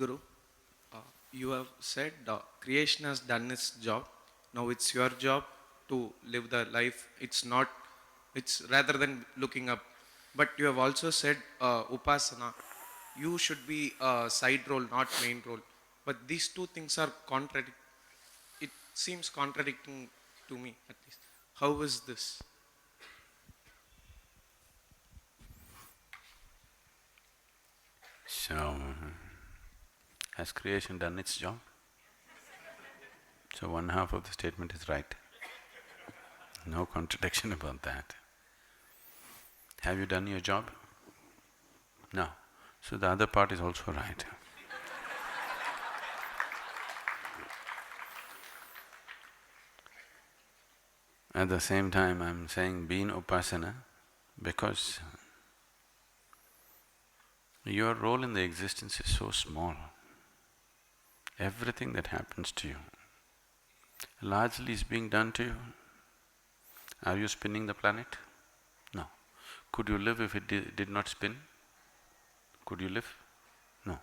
Sadhguru, uh, you have said creation has done its job. Now it's your job to live the life. It's rather than looking up. But you have also said Upasana, you should be side role, not main role. But these two things are it seems contradicting to me at least. How is this? So, has creation done its job? So one half of the statement is right. No contradiction about that. Have you done your job? No. So the other part is also right. At the same time, I'm saying be in Upasana because your role in the existence is so small. Everything that happens to you largely is being done to you. Are you spinning the planet? No. Could you live if it did not spin? Could you live? No.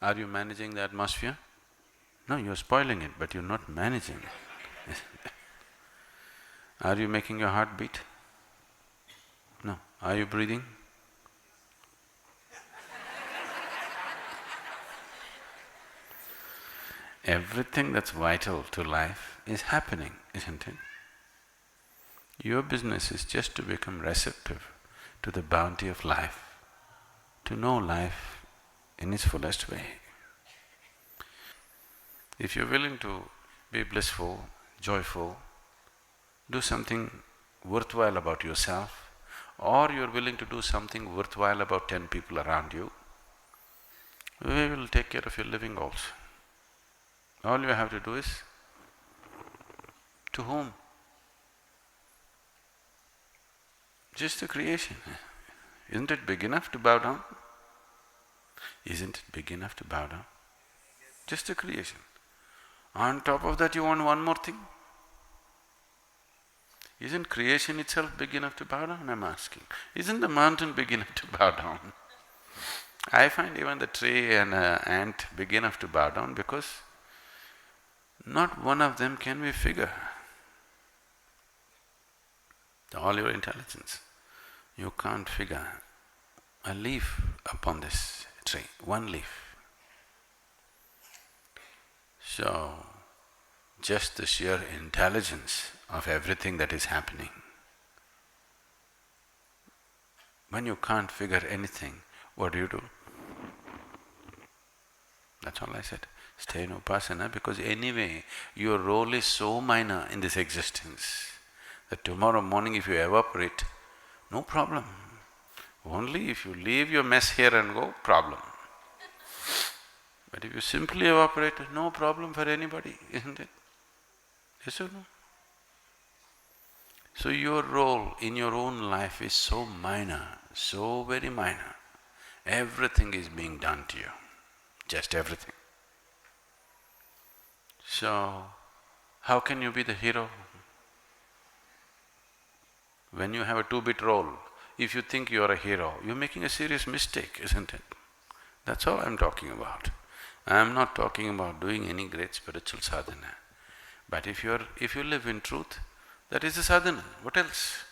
Are you managing the atmosphere? No, you're spoiling it, but you're not managing it. Are you making your heart beat? No. Are you breathing? Everything that's vital to life is happening, isn't it? Your business is just to become receptive to the bounty of life, to know life in its fullest way. If you're willing to be blissful, joyful, do something worthwhile about yourself, or you're willing to do something worthwhile about 10 people around you, we will take care of your living also. All you have to do is, to whom? Just the creation. Isn't it big enough to bow down? Isn't it big enough to bow down? Just the creation. On top of that you want one more thing? Isn't creation itself big enough to bow down, I'm asking? Isn't the mountain big enough to bow down? I find even the tree and an ant big enough to bow down because not one of them can we figure. All your intelligence, you can't figure a leaf upon this tree, one leaf. So, just the sheer intelligence of everything that is happening. When you can't figure anything, what do? That's all I said. Stay in Upasana because anyway, your role is so minor in this existence that tomorrow morning if you evaporate, no problem. Only if you leave your mess here and go, problem. But if you simply evaporate, no problem for anybody, isn't it? Yes or no? So your role in your own life is so minor, so very minor. Everything is being done to you, just everything. So, how can you be the hero? When you have a two-bit role, if you think you are a hero, you're making a serious mistake, isn't it? That's all I'm talking about. I'm not talking about doing any great spiritual sadhana. But if you live in truth, that is the sadhana. What else?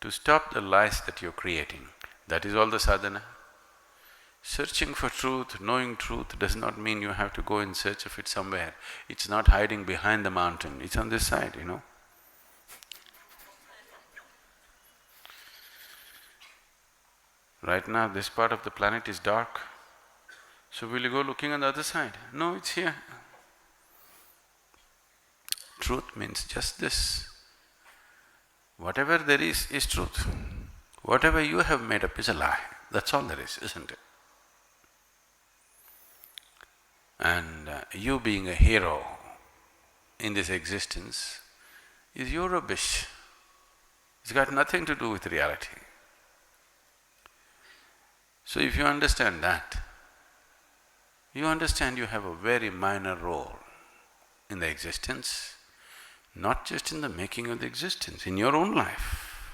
To stop the lies that you're creating, that is all the sadhana. Searching for truth, knowing truth does not mean you have to go in search of it somewhere. It's not hiding behind the mountain, it's on this side, you know. Right now, this part of the planet is dark. So will you go looking on the other side? No, it's here. Truth means just this. Whatever there is truth. Whatever you have made up is a lie. That's all there is, isn't it? And you being a hero in this existence is your rubbish. It's got nothing to do with reality. So if you understand that, you understand you have a very minor role in the existence, not just in the making of the existence, in your own life.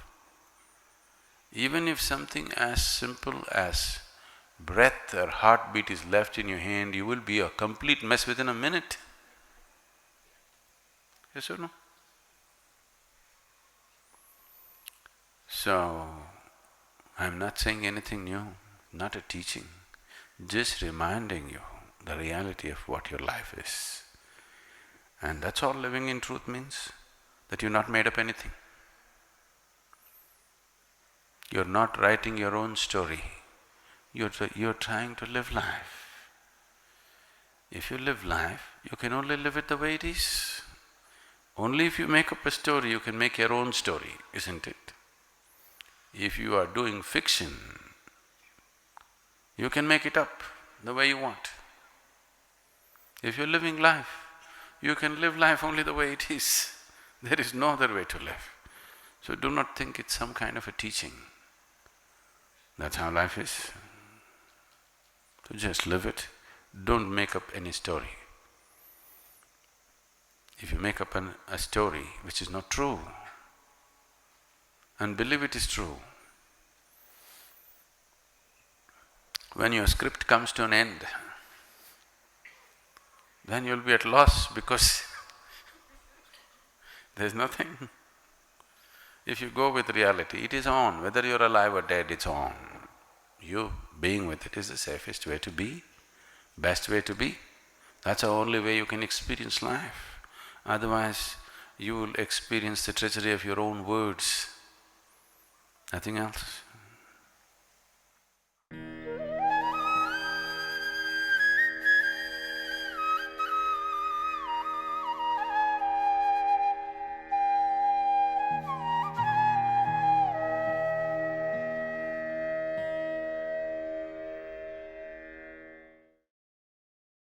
Even if something as simple as breath or heartbeat is left in your hand, you will be a complete mess within a minute. Yes or no? So, I'm not saying anything new, not a teaching, just reminding you the reality of what your life is. And that's all living in truth means, that you've not made up anything. You're not writing your own story, you're trying to live life. If you live life, you can only live it the way it is. Only if you make up a story, you can make your own story, isn't it? If you are doing fiction, you can make it up the way you want. If you're living life, you can live life only the way it is. There is no other way to live. So do not think it's some kind of a teaching. That's how life is. So just live it. Don't make up any story. If you make up a story which is not true, and believe it is true, when your script comes to an end, then you'll be at loss because there's nothing. If you go with reality, it is on, whether you're alive or dead, it's on. You being with it is the safest way to be, best way to be. That's the only way you can experience life. Otherwise, you will experience the treachery of your own words, nothing else.